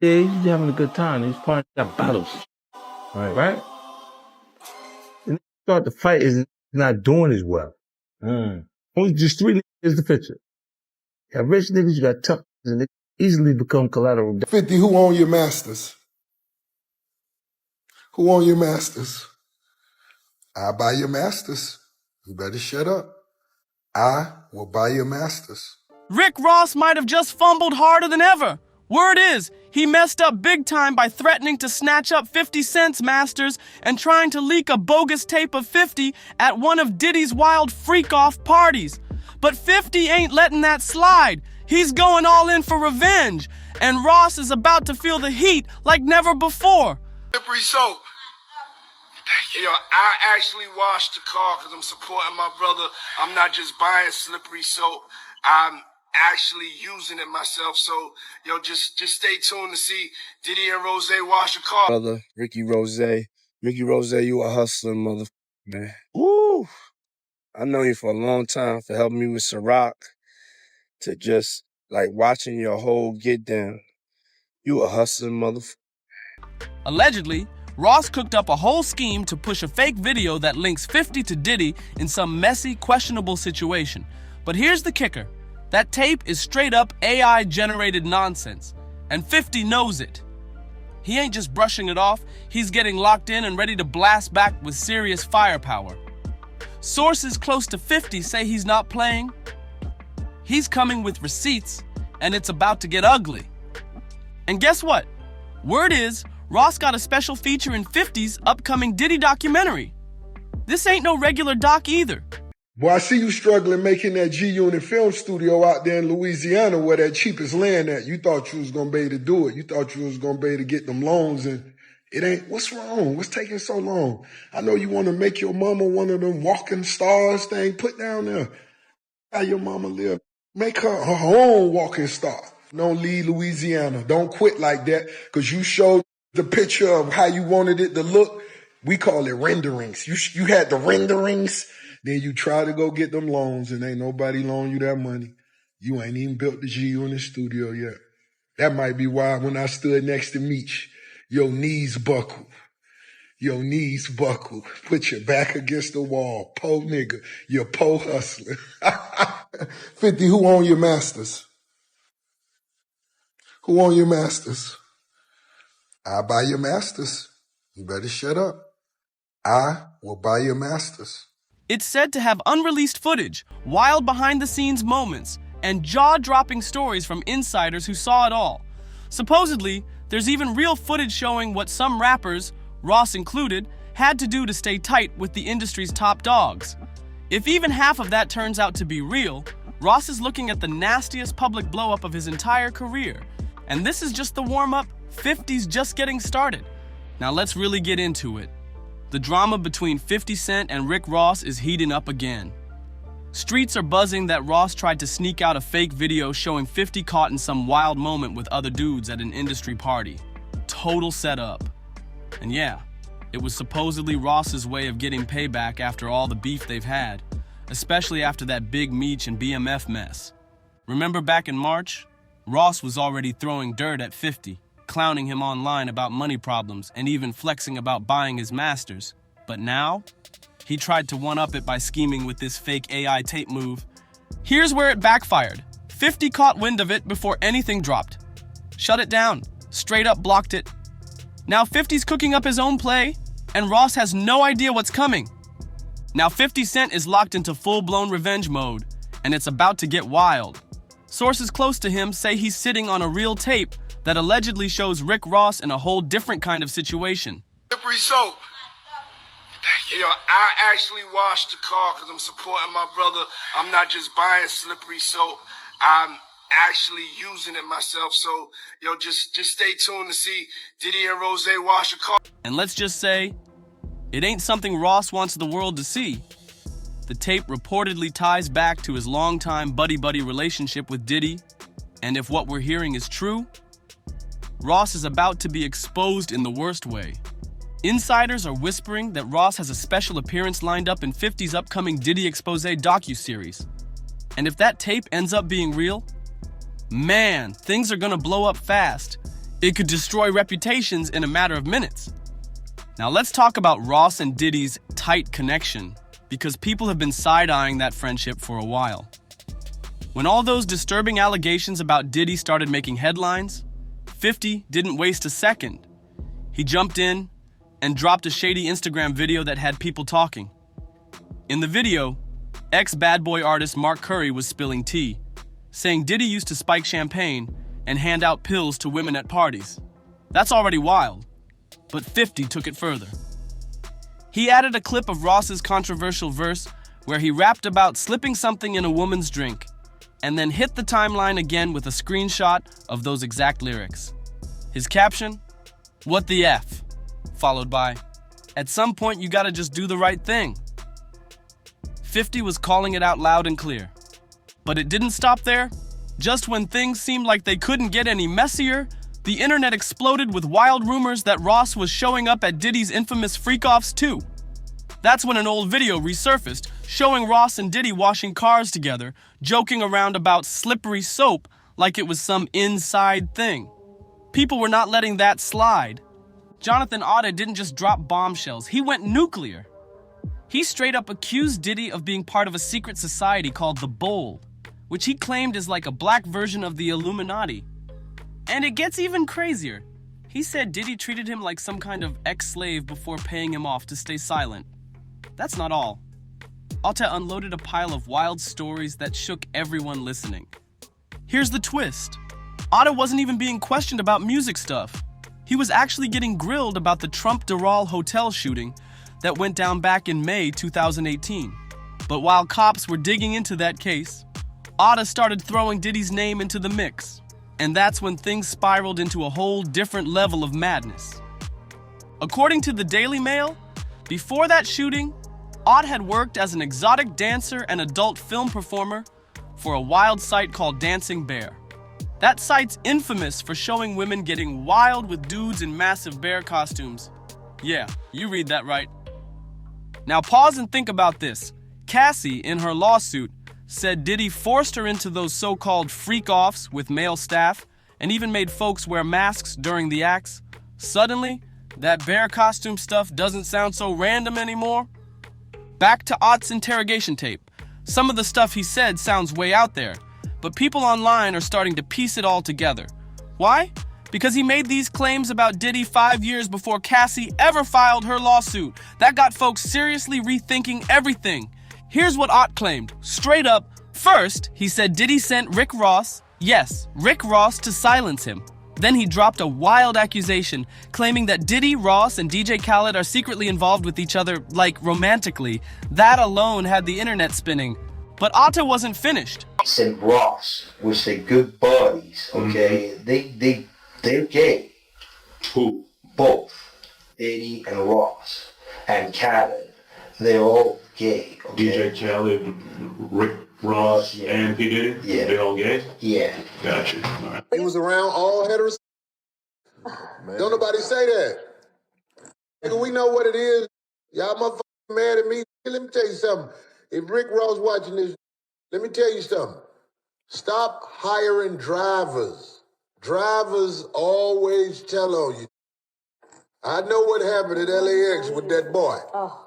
Yeah, he's having a good time. He's partying, got bottles, right? And then start the fight is not doing as well. Only just 3 niggas is the picture. You got rich niggas, you got tough niggas, and they easily become collateral. 50, who own your masters? Who own your masters? I buy your masters. You better shut up. I will buy your masters. Rick Ross might have just fumbled harder than ever. Word is, he messed up big time by threatening to snatch up 50 Cent's masters and trying to leak a bogus tape of 50 at one of Diddy's wild freak-off parties. But 50 ain't letting that slide. He's going all in for revenge, and Ross is about to feel the heat like never before. Slippery soap. Yo, I actually washed the car because I'm supporting my brother. I'm not just buying slippery soap. I'm actually using it myself. So, yo, just stay tuned to see Diddy and Rose wash the car. Brother, Ricky Rose, you a hustler, motherfucker, man. Woo! I know you for a long time for helping me with Ciroc, to just, like, watching your whole get down. You a hustler, motherfucker. Allegedly, Ross cooked up a whole scheme to push a fake video that links 50 to Diddy in some messy, questionable situation. But here's the kicker. That tape is straight up AI-generated nonsense, and 50 knows it. He ain't just brushing it off, he's getting locked in and ready to blast back with serious firepower. Sources close to 50 say he's not playing. He's coming with receipts, and it's about to get ugly. And guess what? Word is, Ross got a special feature in 50's upcoming Diddy documentary. This ain't no regular doc either. Boy, I see you struggling making that G-Unit film studio out there in Louisiana where that cheapest land at. You thought you was going to be able to do it. You thought you was going to be able to get them loans, and it ain't. What's wrong? What's taking so long? I know you want to make your mama one of them walking stars thing. Put down there how your mama live. Make her own walking star. Don't leave Louisiana. Don't quit like that, because you showed the picture of how you wanted it to look. We call it renderings. You had the renderings, then you try to go get them loans, and ain't nobody loan you that money. You ain't even built the G-Unit studio yet. That might be why when I stood next to Meech, your knees buckled. Your knees buckled. Put your back against the wall. Po nigga. You're po hustler. 50, who own your masters? Who own your masters? I buy your masters. You better shut up. I will buy your masters. It's said to have unreleased footage, wild behind-the-scenes moments, and jaw-dropping stories from insiders who saw it all. Supposedly, there's even real footage showing what some rappers, Ross included, had to do to stay tight with the industry's top dogs. If even half of that turns out to be real, Ross is looking at the nastiest public blow-up of his entire career. And this is just the warm-up. 50's just getting started. Now let's really get into it. The drama between 50 Cent and Rick Ross is heating up again. Streets are buzzing that Ross tried to sneak out a fake video showing 50 caught in some wild moment with other dudes at an industry party. Total setup. And yeah, it was supposedly Ross's way of getting payback after all the beef they've had, especially after that big Meech and BMF mess. Remember back in March? Ross was already throwing dirt at 50. Clowning him online about money problems and even flexing about buying his masters. But now, he tried to one-up it by scheming with this fake AI tape move. Here's where it backfired. 50 caught wind of it before anything dropped. Shut it down. Straight up blocked it. Now 50's cooking up his own play, and Ross has no idea what's coming. Now 50 Cent is locked into full-blown revenge mode, and it's about to get wild. Sources close to him say he's sitting on a real tape that allegedly shows Rick Ross in a whole different kind of situation. Slippery soap. Yo, I actually washed the car because I'm supporting my brother. I'm not just buying slippery soap. I'm actually using it myself. So, yo, just stay tuned to see Diddy and Rose wash the car. And let's just say, it ain't something Ross wants the world to see. The tape reportedly ties back to his longtime buddy-buddy relationship with Diddy. And if what we're hearing is true, Ross is about to be exposed in the worst way. Insiders are whispering that Ross has a special appearance lined up in 50's upcoming Diddy Expose docuseries. And if that tape ends up being real, man, things are gonna blow up fast. It could destroy reputations in a matter of minutes. Now let's talk about Ross and Diddy's tight connection, because people have been side-eyeing that friendship for a while. When all those disturbing allegations about Diddy started making headlines, 50 didn't waste a second. He jumped in and dropped a shady Instagram video that had people talking. In the video, ex-Bad Boy artist Mark Curry was spilling tea, saying Diddy used to spike champagne and hand out pills to women at parties. That's already wild, but 50 took it further. He added a clip of Ross's controversial verse where he rapped about slipping something in a woman's drink, and then hit the timeline again with a screenshot of those exact lyrics. His caption, "What the F?" followed by, "At some point you gotta just do the right thing." 50 was calling it out loud and clear. But it didn't stop there. Just when things seemed like they couldn't get any messier, the internet exploded with wild rumors that Ross was showing up at Diddy's infamous freak-offs too. That's when an old video resurfaced, showing Ross and Diddy washing cars together, joking around about slippery soap like it was some inside thing. People were not letting that slide. Jonathan Otta didn't just drop bombshells, he went nuclear. He straight up accused Diddy of being part of a secret society called the Bold, which he claimed is like a black version of the Illuminati. And it gets even crazier. He said Diddy treated him like some kind of ex-slave before paying him off to stay silent. That's not all. Otta unloaded a pile of wild stories that shook everyone listening. Here's the twist. Otta wasn't even being questioned about music stuff. He was actually getting grilled about the Trump Doral hotel shooting that went down back in May 2018. But while cops were digging into that case, Otta started throwing Diddy's name into the mix. And that's when things spiraled into a whole different level of madness. According to the Daily Mail, before that shooting, Otta had worked as an exotic dancer and adult film performer for a wild site called Dancing Bear. That site's infamous for showing women getting wild with dudes in massive bear costumes. Yeah, you read that right. Now pause and think about this. Cassie, in her lawsuit, said Diddy forced her into those so-called freak-offs with male staff and even made folks wear masks during the acts. Suddenly, that bear costume stuff doesn't sound so random anymore. Back to Ott's interrogation tape. Some of the stuff he said sounds way out there, but people online are starting to piece it all together. Why? Because he made these claims about Diddy 5 years before Cassie ever filed her lawsuit. That got folks seriously rethinking everything. Here's what Ott claimed, straight up. First, he said Diddy sent Rick Ross to silence him. Then he dropped a wild accusation, claiming that Diddy, Ross, and DJ Khaled are secretly involved with each other, like romantically. That alone had the internet spinning. But Otta wasn't finished. And Ross, which they good buddies, okay? They're gay. Who? Both. Diddy and Ross. And Khaled. They're all gay, okay? DJ Khaled, Rick Ross, and P. Diddy? Yeah. They all gay? Yeah. Gotcha. All right. He was around all heterosexual. Don't nobody say that. Nigga, we know what it is. Y'all motherfuckers mad at me. Let me tell you something. If Rick Ross watching this, let me tell you something. Stop hiring drivers. Drivers always tell on you. I know what happened at LAX with that boy. Oh.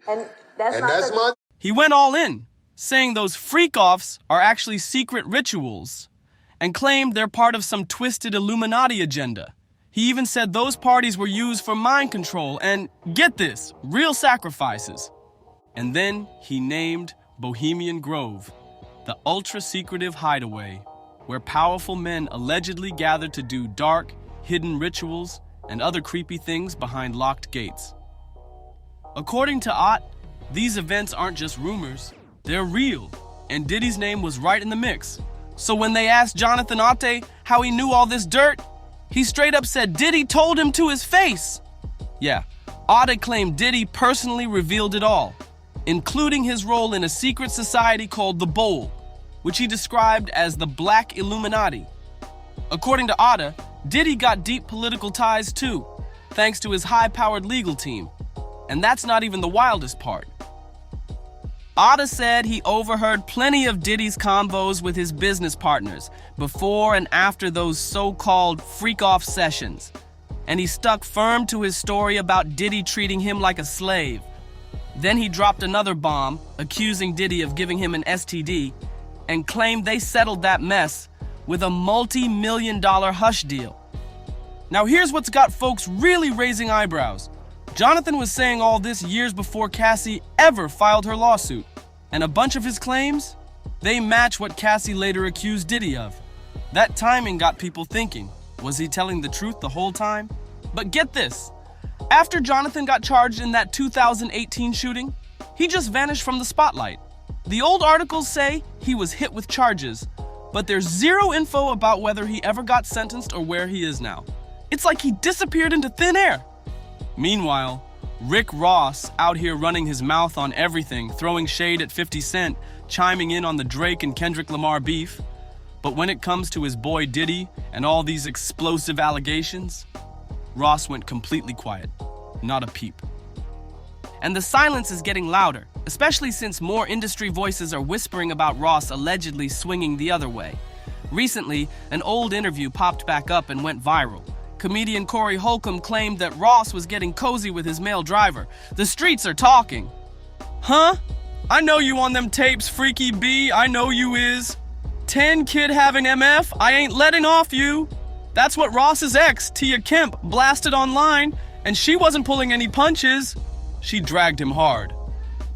And that's my... He went all in, saying those freak-offs are actually secret rituals, and claimed they're part of some twisted Illuminati agenda. He even said those parties were used for mind control and, get this, real sacrifices. And then he named Bohemian Grove, the ultra-secretive hideaway, where powerful men allegedly gathered to do dark, hidden rituals and other creepy things behind locked gates. According to Ott, these events aren't just rumors, they're real, and Diddy's name was right in the mix. So when they asked Jonathan Otte how he knew all this dirt, he straight up said Diddy told him to his face. Yeah, Otte claimed Diddy personally revealed it all, including his role in a secret society called the Bold, which he described as the Black Illuminati. According to Otte, Diddy got deep political ties too, thanks to his high-powered legal team. And that's not even the wildest part. Otta said he overheard plenty of Diddy's combos with his business partners before and after those so-called freak-off sessions, and he stuck firm to his story about Diddy treating him like a slave. Then he dropped another bomb, accusing Diddy of giving him an STD, and claimed they settled that mess with a multi-million-dollar hush deal. Now here's what's got folks really raising eyebrows. Jonathan was saying all this years before Cassie ever filed her lawsuit, and a bunch of his claims, they match what Cassie later accused Diddy of. That timing got people thinking, was he telling the truth the whole time? But get this, after Jonathan got charged in that 2018 shooting, he just vanished from the spotlight. The old articles say he was hit with charges, but there's zero info about whether he ever got sentenced or where he is now. It's like he disappeared into thin air. Meanwhile, Rick Ross out here running his mouth on everything, throwing shade at 50 Cent, chiming in on the Drake and Kendrick Lamar beef. But when it comes to his boy Diddy and all these explosive allegations, Ross went completely quiet, not a peep. And the silence is getting louder, especially since more industry voices are whispering about Ross allegedly swinging the other way. Recently, an old interview popped back up and went viral. Comedian Corey Holcomb claimed that Ross was getting cozy with his male driver. The streets are talking. Huh? I know you on them tapes, Freaky B, I know you is. 10 kid having MF, I ain't letting off you. That's what Ross's ex, Tia Kemp, blasted online, and she wasn't pulling any punches. She dragged him hard.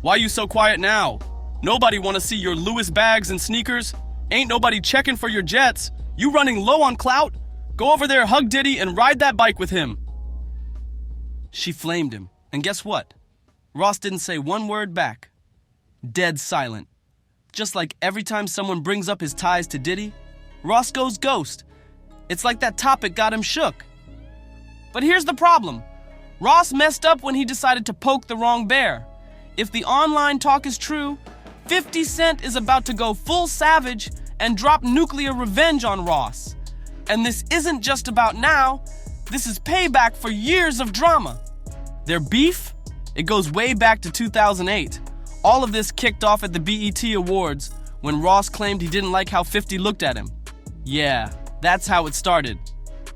Why you so quiet now? Nobody wanna see your Louis bags and sneakers? Ain't nobody checking for your jets. You running low on clout? Go over there, hug Diddy, and ride that bike with him. She flamed him, and guess what? Ross didn't say one word back. Dead silent. Just like every time someone brings up his ties to Diddy, Ross goes ghost. It's like that topic got him shook. But here's the problem. Ross messed up when he decided to poke the wrong bear. If the online talk is true, 50 Cent is about to go full savage and drop nuclear revenge on Ross. And this isn't just about now, this is payback for years of drama. Their beef? It goes way back to 2008. All of this kicked off at the BET Awards when Ross claimed he didn't like how 50 looked at him. Yeah, that's how it started.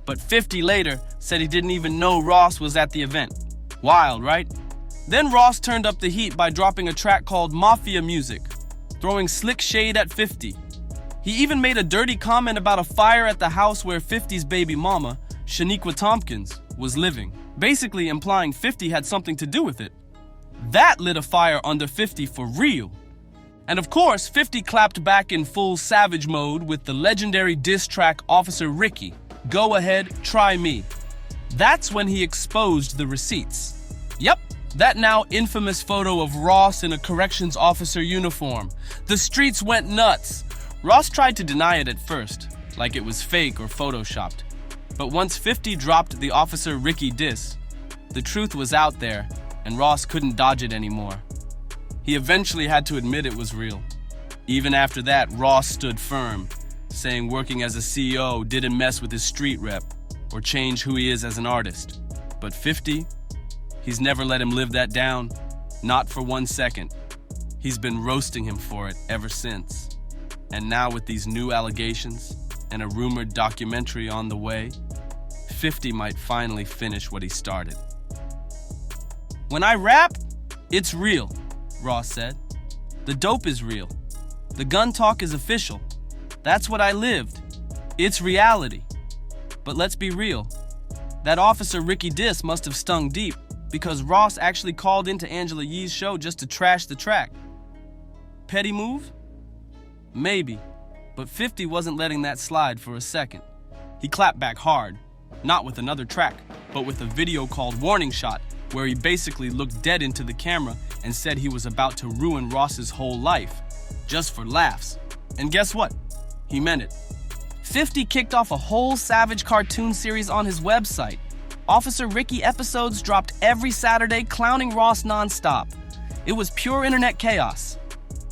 But 50 later said he didn't even know Ross was at the event. Wild, right? Then Ross turned up the heat by dropping a track called Mafia Music, throwing slick shade at 50. He even made a dirty comment about a fire at the house where 50's baby mama, Shaniqua Tompkins, was living, basically implying 50 had something to do with it. That lit a fire under 50 for real. And of course, 50 clapped back in full savage mode with the legendary diss track Officer Ricky, Go Ahead, Try Me. That's when he exposed the receipts. Yep, that now infamous photo of Ross in a corrections officer uniform. The streets went nuts. Ross tried to deny it at first, like it was fake or photoshopped. But once 50 dropped the Officer Ricky diss, the truth was out there, and Ross couldn't dodge it anymore. He eventually had to admit it was real. Even after that, Ross stood firm, saying working as a CEO didn't mess with his street rep or change who he is as an artist. But 50, he's never let him live that down, not for 1 second. He's been roasting him for it ever since. And now with these new allegations and a rumored documentary on the way, 50 might finally finish what he started. When I rap, it's real, Ross said. The dope is real. The gun talk is official. That's what I lived. It's reality. But let's be real. That Officer Ricky diss must have stung deep because Ross actually called into Angela Yee's show just to trash the track. Petty move? Maybe, but 50 wasn't letting that slide for a second. He clapped back hard, not with another track, but with a video called Warning Shot, where he basically looked dead into the camera and said he was about to ruin Ross's whole life, just for laughs. And guess what? He meant it. 50 kicked off a whole Savage cartoon series on his website. Officer Ricky episodes dropped every Saturday, clowning Ross nonstop. It was pure internet chaos.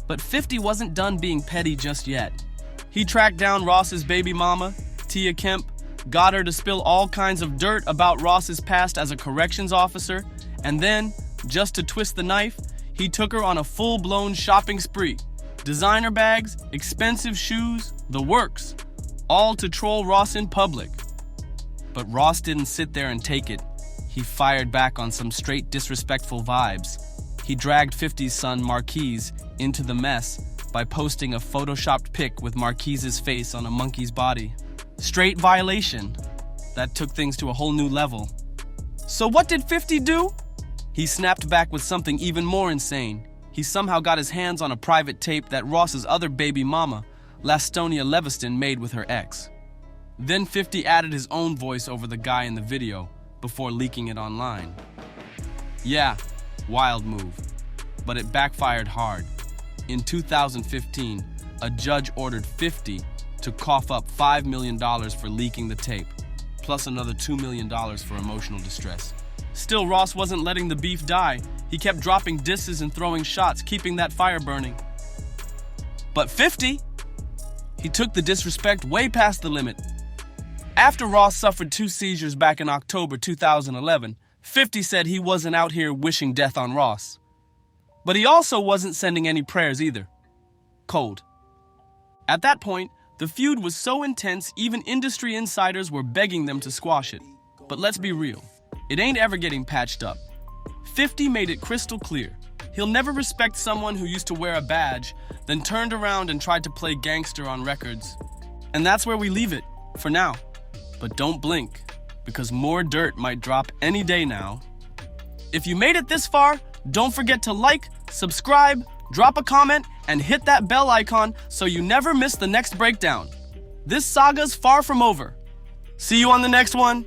But 50 wasn't done being petty just yet. He tracked down Ross's baby mama, Tia Kemp, got her to spill all kinds of dirt about Ross's past as a corrections officer, and then, just to twist the knife, he he took her on a full-blown shopping spree. Designer bags, expensive shoes, the works, all to troll Ross in public. But Ross didn't sit there and take it. He fired back on some straight disrespectful vibes. He dragged 50's son Marquise into the mess by posting a photoshopped pic with Marquise's face on a monkey's body. Straight violation. That took things to a whole new level. So what did 50 do? He snapped back with something even more insane. He somehow got his hands on a private tape that Ross's other baby mama, Lastonia Leviston, made with her ex. Then 50 added his own voice over the guy in the video before leaking it online. Yeah, wild move. But it backfired hard. In 2015, a judge ordered 50 to cough up $5 million for leaking the tape, plus another $2 million for emotional distress. Still, Ross wasn't letting the beef die. He kept dropping disses and throwing shots, keeping that fire burning. But 50, he took the disrespect way past the limit. After Ross suffered 2 seizures back in October 2011, 50 said he wasn't out here wishing death on Ross. But he also wasn't sending any prayers either. Cold. At that point, the feud was so intense even industry insiders were begging them to squash it. But let's be real, it ain't ever getting patched up. 50 made it crystal clear. He'll never respect someone who used to wear a badge, then turned around and tried to play gangster on records. And that's where we leave it, for now. But don't blink, because more dirt might drop any day now. If you made it this far, don't forget to like, subscribe, drop a comment, and hit that bell icon so you never miss the next breakdown. This saga's far from over. See you on the next one.